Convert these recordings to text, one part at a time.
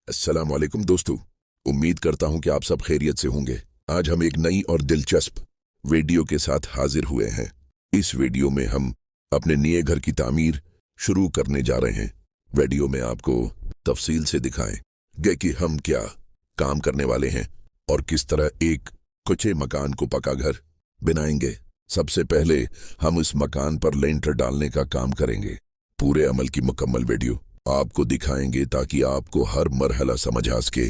अस्सलाम वालेकुम दोस्तों, उम्मीद करता हूं कि आप सब खैरियत से होंगे। आज हम एक नई और दिलचस्प वीडियो के साथ हाजिर हुए हैं। इस वीडियो में हम अपने नए घर की तामीर शुरू करने जा रहे हैं। वीडियो में आपको तफसील से दिखाएंगे कि हम क्या काम करने वाले हैं और किस तरह एक कच्चे मकान को पक्का घर बनाएंगे। सबसे पहले हम इस मकान पर लेंटर डालने का काम करेंगे। पूरे अमल की मुकम्मल वीडियो आपको दिखाएंगे ताकि आपको हर मरहला समझ आ सके।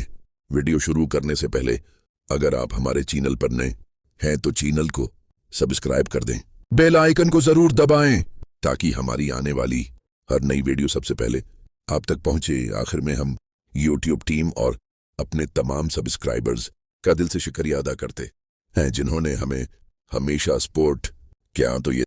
वीडियो शुरू करने से पहले अगर आप हमारे चैनल पर नए हैं तो चैनल को सब्सक्राइब कर दें, बेल आइकन को जरूर दबाएं ताकि हमारी आने वाली हर नई वीडियो सबसे पहले आप तक पहुंचे। आखिर में हम YouTube टीम और अपने तमाम सब्सक्राइबर्स का दिल से शुक्रिया अदा करते हैं जिन्होंने हमें हमेशा सपोर्ट किया। तो ये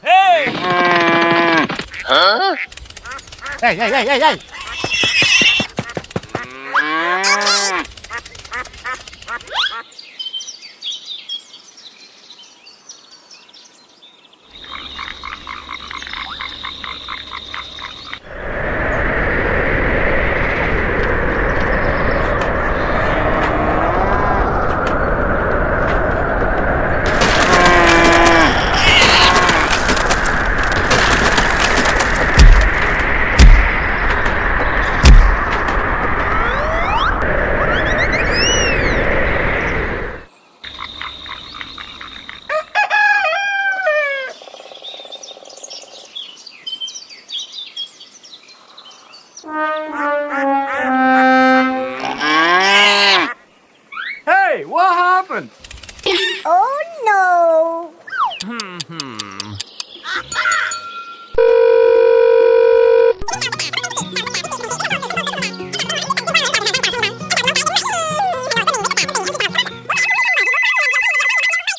Hey! Hey, what happened? Oh no!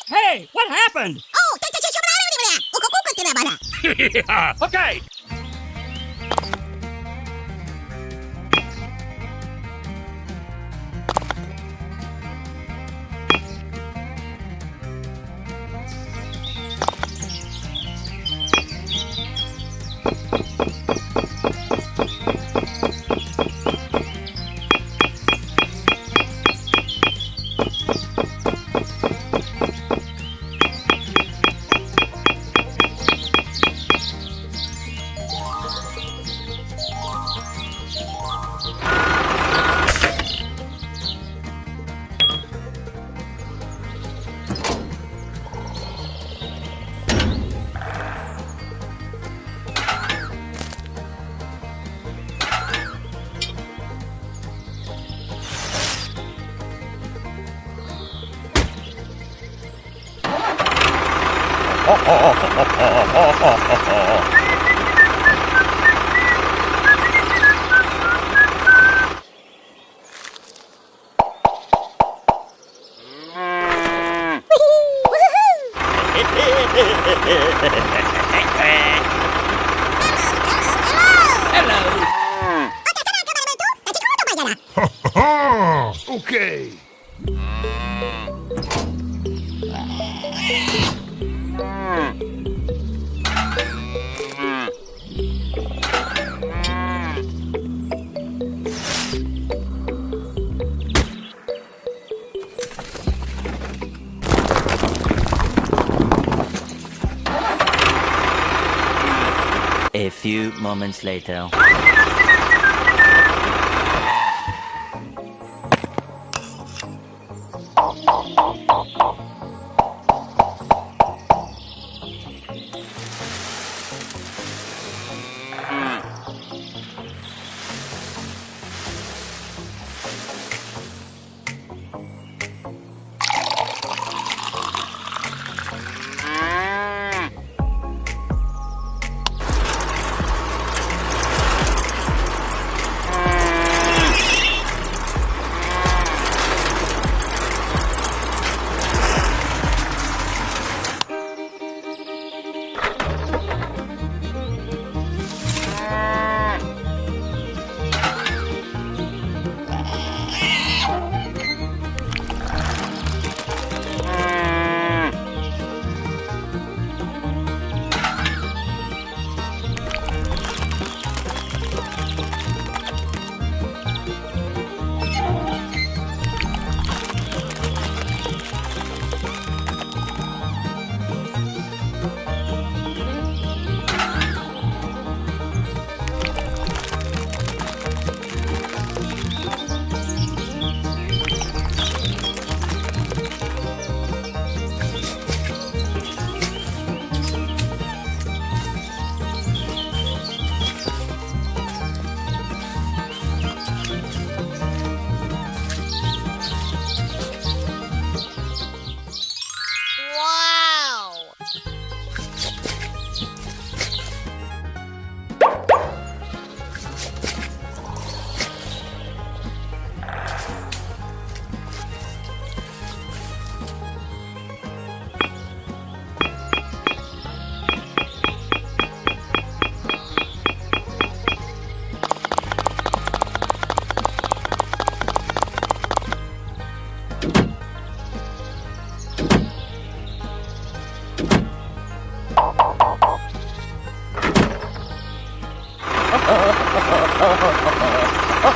Hey, what happened? Oh, Okay. Okay. A few moments later.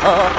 Hello.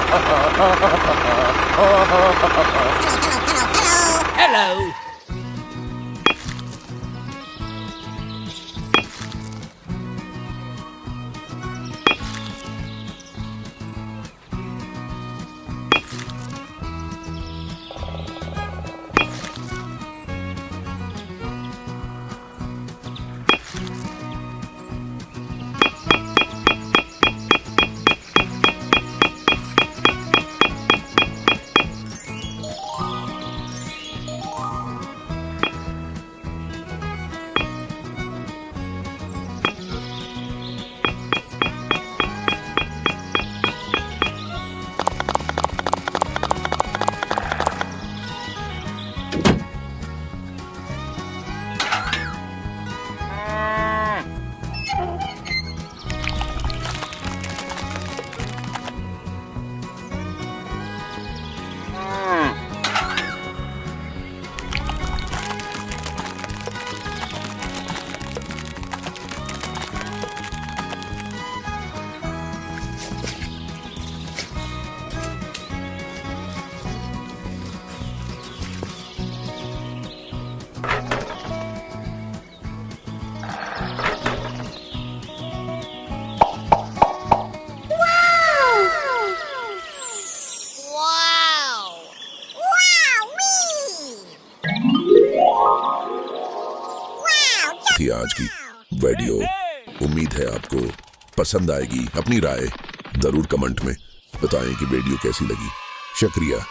थी आज की वीडियो। उम्मीद है आपको पसंद आएगी। अपनी राय जरूर कमेंट में बताएं कि वीडियो कैसी लगी। शुक्रिया।